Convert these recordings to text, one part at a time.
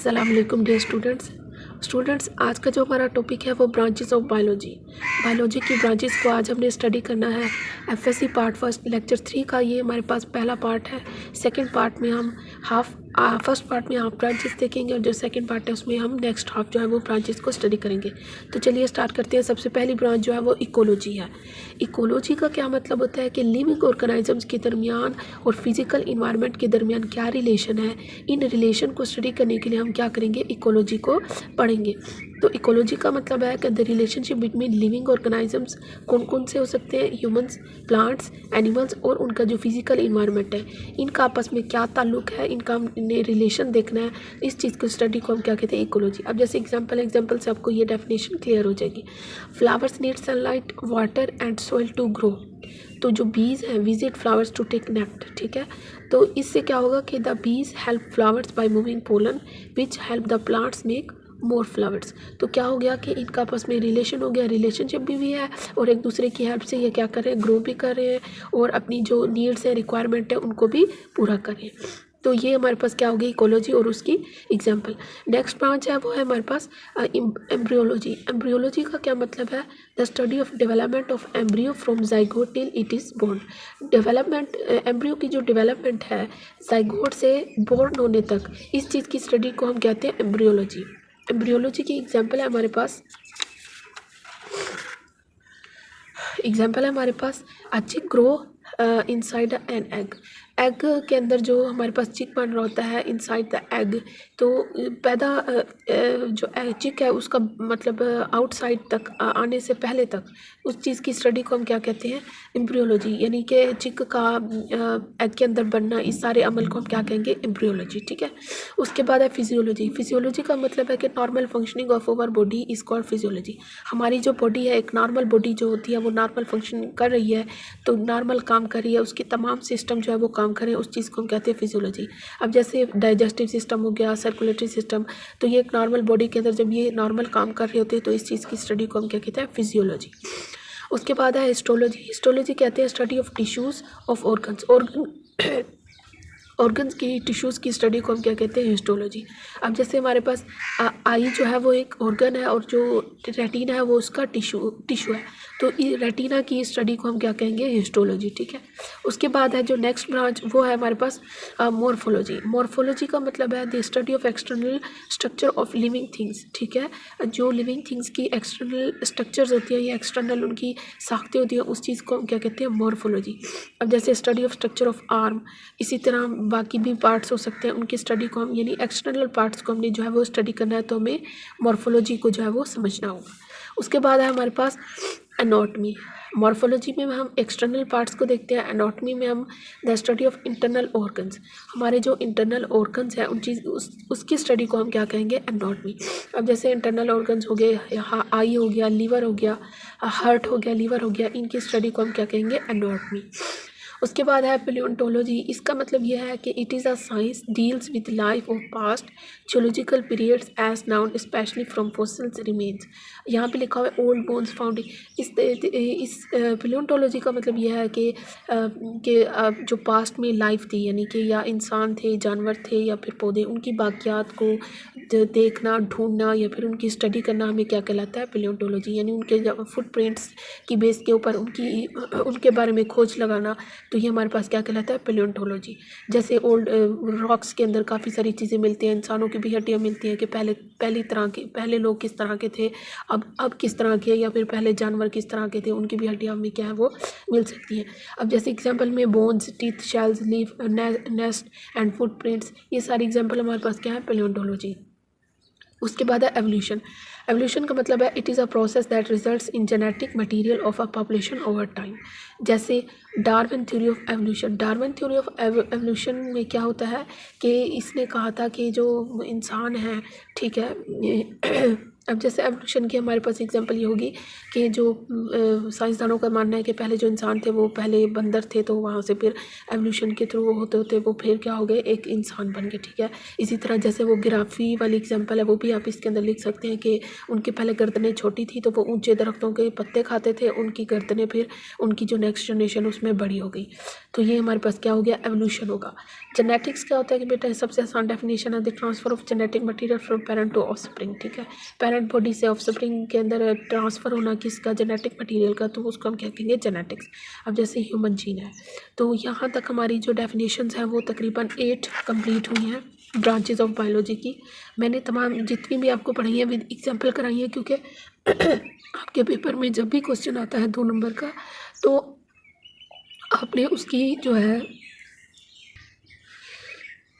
अस्सलाम वालेकुम dear students आज का जो हमारा टॉपिक है वो ब्रांचेस ऑफ बायोलॉजी की ब्रांचेस को आज हमने स्टडी करना है। एफएससी पार्ट फर्स्ट लेक्चर 3 का ये हमारे पास पहला पार्ट है। सेकंड पार्ट में हम फर्स्ट पार्ट में हाफ ब्रांचेस देखेंगे और जो सेकंड पार्ट है उसमें हम नेक्स्ट हाफ जो है वो ब्रांचेस को स्टडी करेंगे। तो चलिए स्टार्ट करते हैं। सबसे पहली ब्रांच जो है वो इकोलॉजी है। इकोलॉजी का क्या मतलब होता है कि लिविंग ऑर्गेनिजम्स के दरमियान और फिजिकल इन्वायरमेंट के दरमियान क्या रिलेशन है, इन रिलेशन को स्टडी करने के लिए हम क्या करेंगे, इकोलॉजी को पढ़ेंगे। तो इकोलॉजी का मतलब है कि the relationship between living organisms कौन कौन से हो सकते हैं, ह्यूमंस, प्लांट्स, एनिमल्स और उनका जो फिजिकल इन्वायरमेंट है, इनका आपस में क्या ताल्लुक है, इनका हमने रिलेशन देखना है। इस चीज़ को स्टडी को हम क्या कहते हैं, इकोलॉजी। अब जैसे एग्जांपल से आपको ये डेफिनेशन क्लियर हो जाएगी। Flowers need sunlight, water and soil to grow. तो जो बीज हैं visit flowers to take nectar, ठीक है। तो इससे क्या होगा कि the bees help flowers by moving pollen which help the plants make more flowers. तो क्या हो गया कि इनका आपस में रिलेशन हो गया, रिलेशनशिप भी है और एक दूसरे की हेल्प से ये क्या कर रहे हैं, ग्रो भी कर रहे हैं और अपनी जो नीड्स है, रिक्वायरमेंट है, उनको भी पूरा कर रहे हैं। तो ये हमारे पास क्या होगी, इकोलॉजी और उसकी एग्जाम्पल। नेक्स्ट ब्रांच है वो है हमारे पास एम्ब्रियोलॉजी। एम्ब्रियोलॉजी का क्या मतलब है, the study of development of embryo from zygote till it is born. Development, embryo की जो डेवलपमेंट है जाइगोट से बोर्न होने तक, इस चीज़ की स्टडी को हम कहते हैं एम्ब्रियोलॉजी। एम्ब्रियोलॉजी की एग्जाम्पल है हमारे पास अ चिक ग्रो इनसाइड एन एग के अंदर जो हमारे पास चिक बन रहा होता है इनसाइड द एग। तो पैदा जो चिक है उसका मतलब आउटसाइड तक आने से पहले तक उस चीज़ की स्टडी को हम क्या कहते हैं, एम्ब्रियोलॉजी। यानी कि चिक का एग के अंदर बनना, इस सारे अमल को हम क्या कहेंगे, एम्ब्रियोलॉजी, ठीक है। उसके बाद है फिजियोलॉजी। फिजियोलॉजी का मतलब है कि normal functioning of our body is called physiology. हमारी जो बॉडी है, एक नॉर्मल बॉडी जो होती है वो नॉर्मल फंक्शन कर रही है, तो नॉर्मल काम कर रही है, उसके तमाम सिस्टम जो है वो काम करें, उस चीज़ को हम कहते हैं फिजियोलॉजी। अब जैसे डाइजेस्टिव सिस्टम हो गया, सर्कुलेटरी सिस्टम, तो ये एक नॉर्मल बॉडी के अंदर जब ये नॉर्मल काम कर रहे होते हैं तो इस चीज़ की स्टडी को हम क्या कहते हैं, फिजियोलॉजी। उसके बाद है हिस्टोलॉजी। हिस्टोलॉजी कहते हैं study of tissues of organs की टिश्यूज़ की स्टडी को हम क्या कहते हैं, हिस्टोलॉजी। अब जैसे हमारे पास आई जो है वो एक ऑर्गन है और जो रेटिना है वो उसका टिश्यू है, तो रेटिना की स्टडी को हम क्या कहेंगे, हिस्टोलॉजी, ठीक है। उसके बाद है जो नेक्स्ट ब्रांच वो है हमारे पास मॉर्फोलॉजी। मॉर्फोलॉजी का मतलब है the study of external structure of living things, ठीक है। जो लिविंग थिंग्स की एक्सटर्नल स्ट्रक्चर्स होती हैं या एक्सटर्नल उनकी साख्तें होती हैं, उस चीज़ को हम क्या कहते हैं, मॉर्फोलॉजी। अब जैसे study of structure of arm, इसी तरह बाकी भी पार्ट्स हो सकते हैं, उनकी स्टडी को हम, यानी एक्सटर्नल पार्ट्स को हमने जो है वो स्टडी करना है, तो हमें मॉर्फोलॉजी को जो है वो समझना होगा। उसके बाद है हमारे पास एनाटॉमी। मॉर्फोलॉजी में हम एक्सटर्नल पार्ट्स को देखते हैं, एनाटॉमी में हम the study of internal organs. हमारे जो इंटरनल ऑर्गन्स हैं उन उसकी स्टडी को हम क्या कहेंगे, एनाटॉमी। अब जैसे इंटरनल ऑर्गन्स हो गए, आई हो गया, लीवर हो गया, हार्ट हो गया, लीवर हो गया, इनकी स्टडी को हम क्या कहेंगे, एनाटॉमी। उसके बाद है पैलियोंटोलॉजी। इसका मतलब यह है कि it is a science deals with life of past geological periods as known especially from fossils remains. यहाँ पे लिखा हुआ है ओल्ड बोन्स फाउंड। इस पैलियोंटोलॉजी का मतलब यह है कि जो पास्ट में लाइफ थी, यानी कि या इंसान थे, जानवर थे या फिर पौधे, उनकी बाकियात को देखना, ढूंढना या फिर उनकी स्टडी करना हमें क्या कहलाता है, पैलियोंटोलॉजी। यानी उनके फुटप्रिंट्स की बेस के ऊपर उनके बारे में खोज लगाना, तो ये हमारे पास क्या कहलाता है, पैलियोंटोलॉजी। जैसे ओल्ड रॉक्स के अंदर काफ़ी सारी चीज़ें मिलती हैं, इंसानों की भी हड्डियाँ मिलती हैं कि पहले लोग किस तरह के थे, अब किस तरह के, या फिर पहले जानवर किस तरह के थे, उनकी भी हड्डियाँ हमें क्या है वो मिल सकती हैं। अब जैसे एग्जांपल में bones, teeth, shells, leaf, nest and footprints, ये सारी एग्जांपल हमारे पास क्या है, पैलियोंटोलॉजी। उसके बाद है एवोल्यूशन। एवोल्यूशन का मतलब है it is a process that results in genetic material of a population over time. जैसे Darwin theory of evolution. Darwin theory of evolution में क्या होता है कि इसने कहा था कि जो इंसान है, ठीक है, अब जैसे एवोल्यूशन की हमारे पास एग्जांपल ये होगी कि जो साइंसदानों का मानना है कि पहले जो इंसान थे वो पहले बंदर थे, तो वहाँ से फिर एवोल्यूशन के थ्रू होते होते वो फिर क्या हो गए, एक इंसान बन गए, ठीक है। इसी तरह जैसे वो गिराफी वाली एग्जांपल है वो भी आप इसके अंदर लिख सकते हैं कि उनके पहले गर्दनें छोटी थी तो वो ऊंचे दरख्तों के पत्ते खाते थे, उनकी गर्दनें फिर उनकी जो नेक्स्ट जनरेशन उसमें बड़ी हो गई। तो ये हमारे पास क्या हो गया, एवोल्यूशन होगा। जेनेटिक्स क्या होता है कि बेटा सबसे आसान डेफिनेशन है the transfer of genetic material from parent to offspring, ठीक है। पेरेंट बॉडी से ऑफस्प्रिंग के अंदर ट्रांसफ़र होना किसका, जेनेटिक मटीरियल का, तो उसको हम क्या कहेंगे, जेनेटिक्स। अब जैसे ह्यूमन जीन है, तो यहाँ तक हमारी जो डेफिनेशंस हैं वो तकरीबन 8 कंप्लीट हुई हैं ब्रांचेस ऑफ बायोलॉजी की। मैंने तमाम जितनी भी आपको पढ़ाई है विद एग्जाम्पल कराई है, क्योंकि आपके पेपर में जब भी क्वेश्चन आता है 2 नंबर का तो आपने उसकी जो है,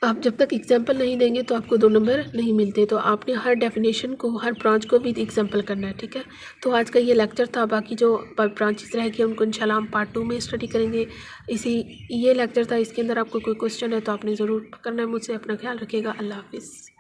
आप जब तक एग्जाम्पल नहीं देंगे तो आपको 2 नंबर नहीं मिलते। तो आपने हर डेफिनेशन को, हर ब्रांच को विद एग्जाम्पल करना है, ठीक है। तो आज का ये लेक्चर था, बाकी जो ब्रांचेस रह गए उनको इंशाल्लाह हम पार्ट 2 में स्टडी करेंगे। ये लेक्चर था, इसके अंदर आपको कोई क्वेश्चन है तो आपने ज़रूर करना है मुझसे। अपना ख्याल रखिएगा। अल्लाह हाफिज़।